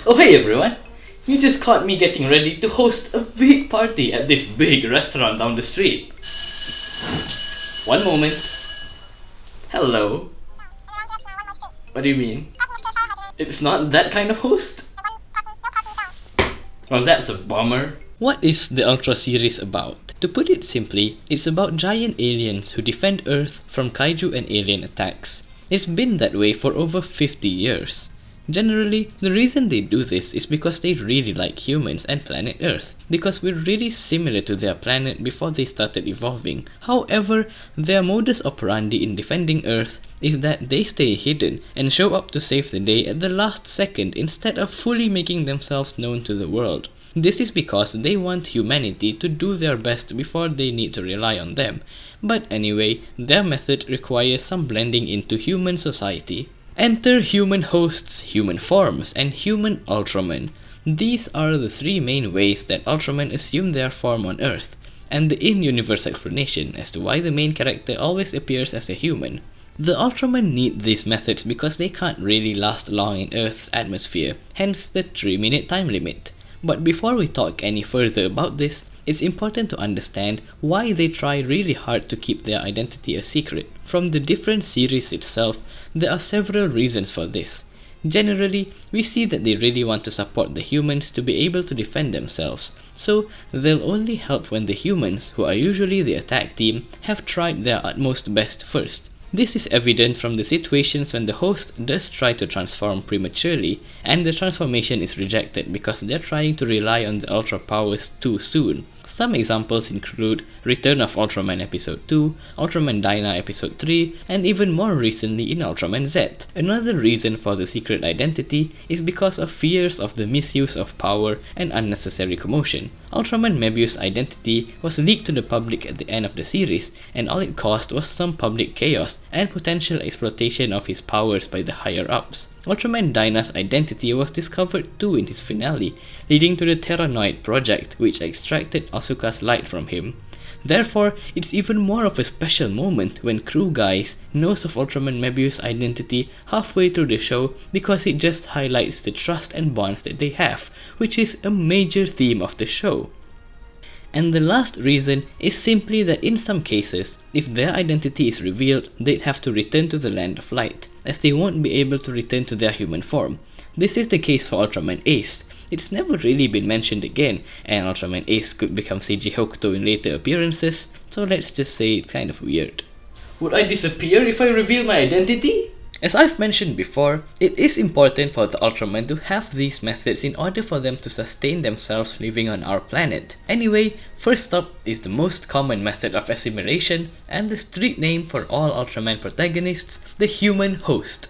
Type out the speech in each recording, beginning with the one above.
Oh hey everyone! You just caught me getting ready to host a big party at this big restaurant down the street. One moment. Hello. What do you mean? It's not that kind of host? Well, that's a bummer. What is the Ultra series about? To put it simply, it's about giant aliens who defend Earth from kaiju and alien attacks. It's been that way for over 50 years. Generally, the reason they do this is because they really like humans and planet Earth, because we're really similar to their planet before they started evolving. However, their modus operandi in defending Earth is that they stay hidden and show up to save the day at the last second instead of fully making themselves known to the world. This is because they want humanity to do their best before they need to rely on them. But anyway, their method requires some blending into human society. Enter human hosts, human forms, and human Ultramen. These are the three main ways that Ultramen assume their form on Earth, and the in-universe explanation as to why the main character always appears as a human. The Ultramen need these methods because they can't really last long in Earth's atmosphere, hence the 3-minute time limit. But before we talk any further about this, it's important to understand why they try really hard to keep their identity a secret. From the different series itself, there are several reasons for this. Generally, we see that they really want to support the humans to be able to defend themselves, so they'll only help when the humans, who are usually the attack team, have tried their utmost best first. This is evident from the situations when the host does try to transform prematurely, and the transformation is rejected because they're trying to rely on the Ultra powers too soon. Some examples include Return of Ultraman Episode 2, Ultraman Dyna Episode 3, and even more recently in Ultraman Z. Another reason for the secret identity is because of fears of the misuse of power and unnecessary commotion. Ultraman Mebius' identity was leaked to the public at the end of the series, and all it caused was some public chaos and potential exploitation of his powers by the higher-ups. Ultraman Dyna's identity was discovered too in his finale, leading to the Terranoid project, which extracted Asuka's light from him. Therefore, it's even more of a special moment when Crew Guys knows of Ultraman Mebius' identity halfway through the show because it just highlights the trust and bonds that they have, which is a major theme of the show. And the last reason is simply that in some cases, if their identity is revealed, they'd have to return to the Land of Light, as they won't be able to return to their human form. This is the case for Ultraman Ace. It's never really been mentioned again, and Ultraman Ace could become Seiji Hokuto in later appearances, so let's just say it's kind of weird. Would I disappear if I reveal my identity? As I've mentioned before, it is important for the Ultramen to have these methods in order for them to sustain themselves living on our planet. Anyway, first up is the most common method of assimilation, and the street name for all Ultraman protagonists, the human host.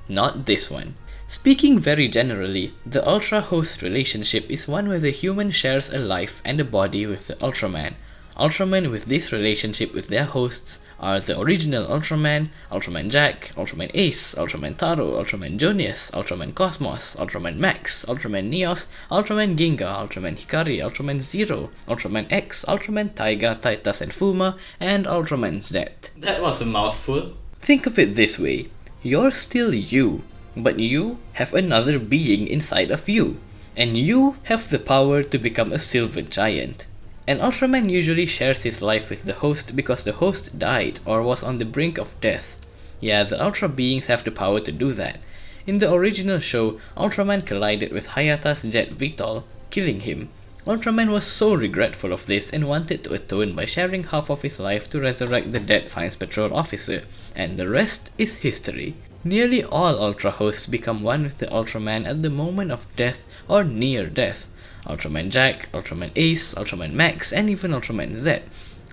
Not this one. Speaking very generally, the Ultra-host relationship is one where the human shares a life and a body with the Ultraman. Ultramen with this relationship with their hosts are the original Ultraman, Ultraman Jack, Ultraman Ace, Ultraman Taro, Ultraman Jonius, Ultraman Cosmos, Ultraman Max, Ultraman Neos, Ultraman Ginga, Ultraman Hikari, Ultraman Zero, Ultraman X, Ultraman Taiga, Titus and Fuma, and Ultraman Z. That was a mouthful. Think of it this way, you're still you, but you have another being inside of you, and you have the power to become a silver giant. An Ultraman usually shares his life with the host because the host died or was on the brink of death. Yeah, the Ultra beings have the power to do that. In the original show, Ultraman collided with Hayata's jet Vitol, killing him. Ultraman was so regretful of this and wanted to atone by sharing half of his life to resurrect the dead Science Patrol officer, and the rest is history. Nearly all Ultra hosts become one with the Ultraman at the moment of death or near death. Ultraman Jack, Ultraman Ace, Ultraman Max, and even Ultraman Z.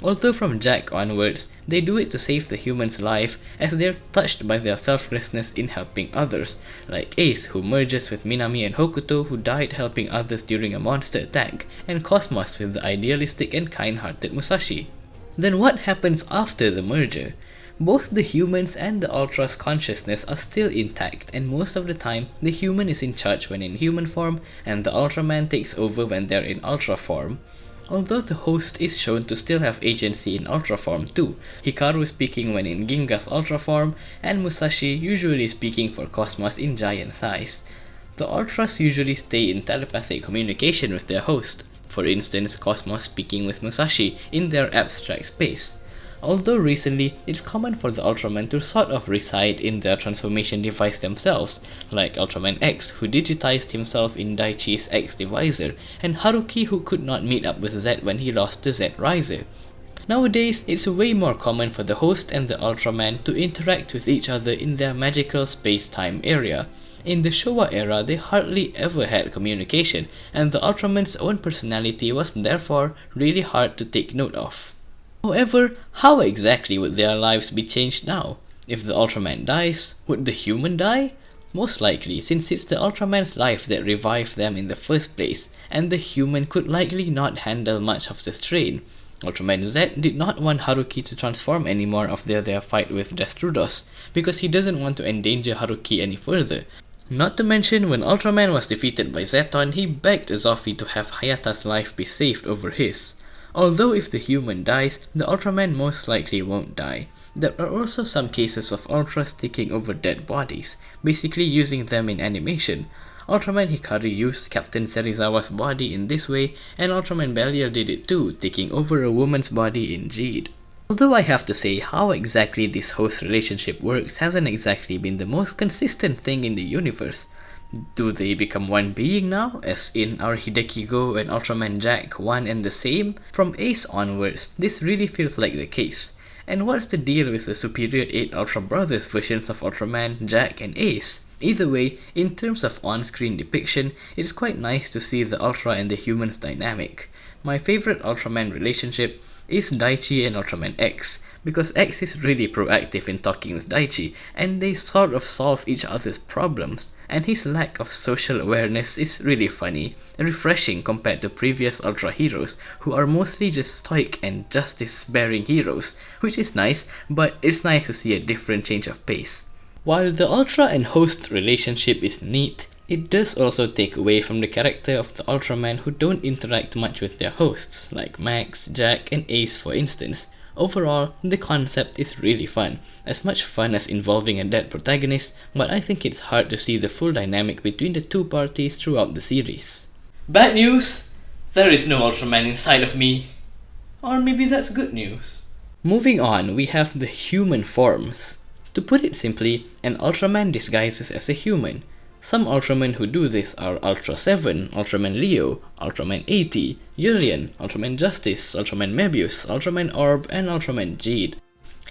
Although from Jack onwards, they do it to save the human's life as they're touched by their selflessness in helping others, like Ace who merges with Minami and Hokuto who died helping others during a monster attack, and Cosmos with the idealistic and kind-hearted Musashi. Then what happens after the merger? Both the humans and the Ultra's consciousness are still intact, and most of the time, the human is in charge when in human form, and the Ultraman takes over when they're in Ultra form. Although the host is shown to still have agency in Ultra form too, Hikaru speaking when in Ginga's Ultra form, and Musashi usually speaking for Cosmos in giant size. The Ultras usually stay in telepathic communication with their host, for instance Cosmos speaking with Musashi in their abstract space. Although recently, it's common for the Ultraman to sort of reside in their transformation device themselves, like Ultraman X who digitized himself in Daichi's X Divisor, and Haruki who could not meet up with Z when he lost the Z Riser. Nowadays, it's way more common for the host and the Ultraman to interact with each other in their magical space-time area. In the Showa era, they hardly ever had communication, and the Ultraman's own personality was therefore really hard to take note of. However, how exactly would their lives be changed now? If the Ultraman dies, would the human die? Most likely, since it's the Ultraman's life that revived them in the first place, and the human could likely not handle much of the strain. Ultraman Z did not want Haruki to transform anymore after their fight with Destrudos, because he doesn't want to endanger Haruki any further. Not to mention, when Ultraman was defeated by Zeton, he begged Zoffy to have Hayata's life be saved over his. Although if the human dies, the Ultraman most likely won't die. There are also some cases of Ultras taking over dead bodies, basically using them in animation. Ultraman Hikari used Captain Serizawa's body in this way, and Ultraman Belial did it too, taking over a woman's body in Jeed. Although I have to say, how exactly this host relationship works hasn't exactly been the most consistent thing in the universe. Do they become one being now, as in are Hideki Go and Ultraman Jack one and the same? From Ace onwards, this really feels like the case. And what's the deal with the superior 8 Ultra Brothers versions of Ultraman, Jack and Ace? Either way, in terms of on-screen depiction, it's quite nice to see the Ultra and the humans dynamic. My favorite Ultraman relationship is Daichi and Ultraman X, because X is really proactive in talking with Daichi, and they sort of solve each other's problems, and his lack of social awareness is really funny, refreshing compared to previous Ultra heroes, who are mostly just stoic and justice-bearing heroes, which is nice, but it's nice to see a different change of pace. While the Ultra and host relationship is neat, it does also take away from the character of the Ultraman who don't interact much with their hosts, like Max, Jack and Ace for instance. Overall, the concept is really fun, as much fun as involving a dead protagonist, but I think it's hard to see the full dynamic between the two parties throughout the series. Bad news! There is no Ultraman inside of me. Or maybe that's good news. Moving on, we have the human forms. To put it simply, an Ultraman disguises as a human. Some Ultramen who do this are Ultra 7, Ultraman Leo, Ultraman 80, Yulian, Ultraman Justice, Ultraman Mebius, Ultraman Orb, and Ultraman Jeed.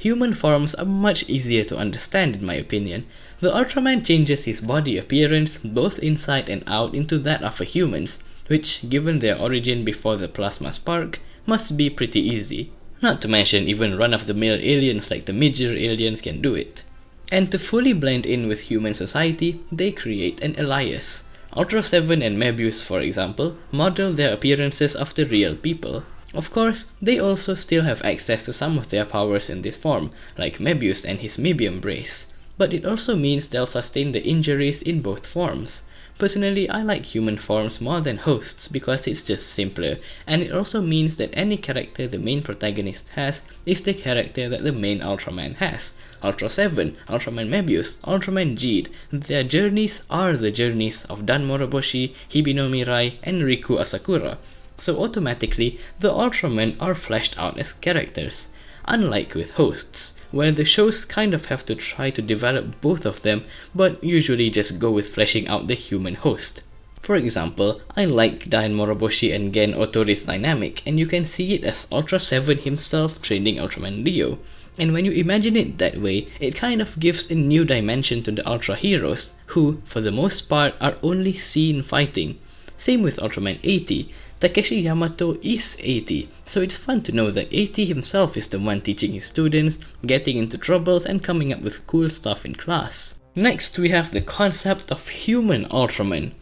Human forms are much easier to understand in my opinion. The Ultraman changes his body appearance both inside and out into that of a human's, which, given their origin before the plasma spark, must be pretty easy. Not to mention even run-of-the-mill aliens like the Midger aliens can do it. And to fully blend in with human society, they create an alias. Ultra 7 and Mebius, for example, model their appearances after real people. Of course, they also still have access to some of their powers in this form, like Mebius and his Mebium brace. But it also means they'll sustain the injuries in both forms. Personally, I like human forms more than hosts because it's just simpler, and it also means that any character the main protagonist has is the character that the main Ultraman has. Ultra 7, Ultraman Mebius, Ultraman Jeed, their journeys are the journeys of Dan Moroboshi, Hibino Mirai, and Riku Asakura. So automatically, the Ultramen are fleshed out as characters. Unlike with hosts, where the shows kind of have to try to develop both of them, but usually just go with fleshing out the human host. For example, I like Dan Moroboshi and Gen Otori's dynamic, and you can see it as Ultra 7 himself training Ultraman Leo. And when you imagine it that way, it kind of gives a new dimension to the Ultra heroes, who, for the most part, are only seen fighting. Same with Ultraman 80. Takeshi Yamato is 80, so it's fun to know that 80 himself is the one teaching his students, getting into troubles and coming up with cool stuff in class. Next, we have the concept of human Ultraman.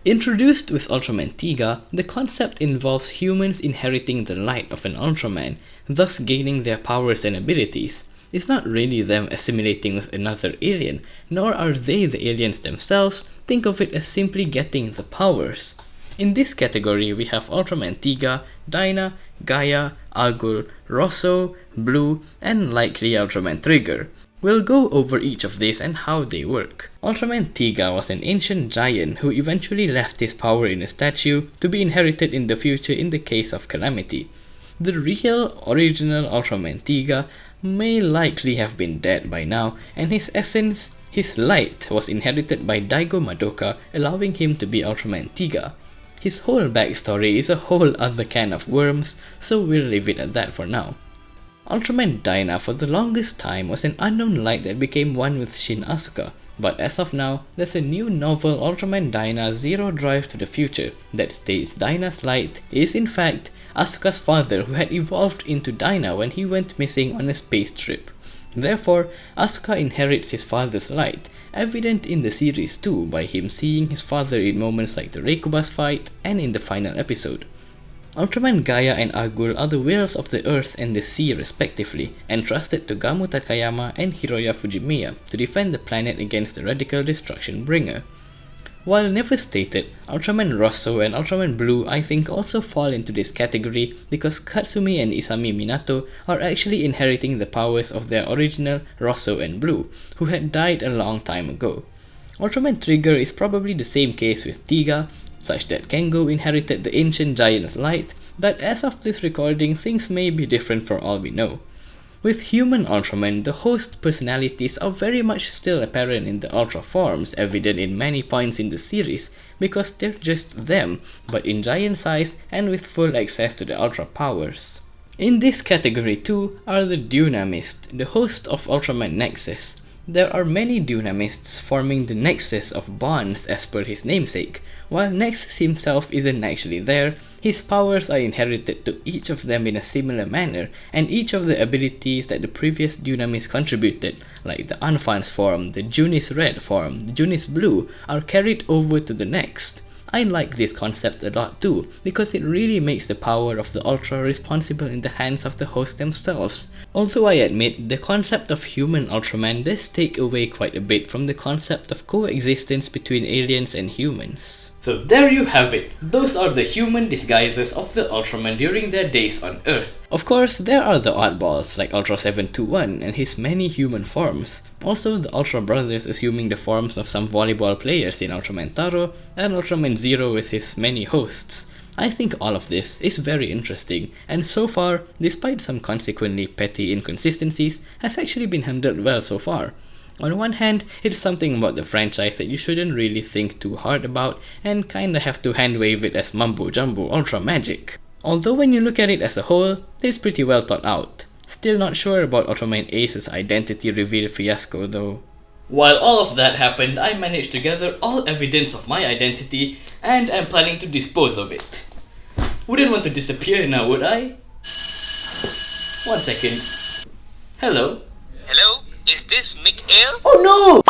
Introduced with Ultraman Tiga, the concept involves humans inheriting the light of an Ultraman, thus gaining their powers and abilities. It's not really them assimilating with another alien, nor are they the aliens themselves. Think of it as simply getting the powers. In this category, we have Ultraman Tiga, Dyna, Gaia, Algul, Rosso, Blue, and likely Ultraman Trigger. We'll go over each of these and how they work. Ultraman Tiga was an ancient giant who eventually left his power in a statue to be inherited in the future in the case of calamity. The real, original Ultraman Tiga may likely have been dead by now, and his essence, his light, was inherited by Daigo Madoka, allowing him to be Ultraman Tiga. His whole backstory is a whole other can of worms, so we'll leave it at that for now. Ultraman Dyna for the longest time was an unknown light that became one with Shin Asuka, but as of now, there's a new novel Ultraman Dyna Zero Drive to the Future that states Dyna's light is in fact Asuka's father who had evolved into Dyna when he went missing on a space trip. Therefore, Asuka inherits his father's light, evident in the series too by him seeing his father in moments like the Reikubas fight and in the final episode. Ultraman Gaia and Agul are the whales of the earth and the sea respectively, entrusted to Gamu Takayama and Hiroya Fujimiya to defend the planet against the radical destruction bringer. While never stated, Ultraman Rosso and Ultraman Blue I think also fall into this category because Katsumi and Isami Minato are actually inheriting the powers of their original Rosso and Blue, who had died a long time ago. Ultraman Trigger is probably the same case with Tiga, such that Kengo inherited the ancient giant's light, but as of this recording things may be different for all we know. With human Ultraman, the host personalities are very much still apparent in the Ultra forms, evident in many points in the series, because they're just them, but in giant size and with full access to the Ultra powers. In this category too are the Dynamists, the host of Ultraman Nexus. There are many Dynamists forming the Nexus of Bonds as per his namesake. While Nexus himself isn't actually there, his powers are inherited to each of them in a similar manner, and each of the abilities that the previous Dynamist contributed, like the Unfans form, the Junis Red form, the Junis Blue, are carried over to the next. I like this concept a lot too, because it really makes the power of the Ultra responsible in the hands of the host themselves. Although I admit, the concept of human Ultraman does take away quite a bit from the concept of coexistence between aliens and humans. So there you have it. Those are the human disguises of the Ultraman during their days on Earth. Of course, there are the oddballs like Ultra 721 and his many human forms. Also, the Ultra Brothers assuming the forms of some volleyball players in Ultraman Taro, and Ultraman Zero with his many hosts. I think all of this is very interesting, and so far, despite some consequently petty inconsistencies, has actually been handled well so far. On one hand, it's something about the franchise that you shouldn't really think too hard about and kinda have to hand-wave it as mumbo-jumbo ultra magic. Although when you look at it as a whole, it's pretty well thought out. Still not sure about Ultraman Ace's identity reveal fiasco though. While all of that happened, I managed to gather all evidence of my identity and am planning to dispose of it. Wouldn't want to disappear now, would I? 1 second. Hello? Hello? Is this Meek Ale? Oh no!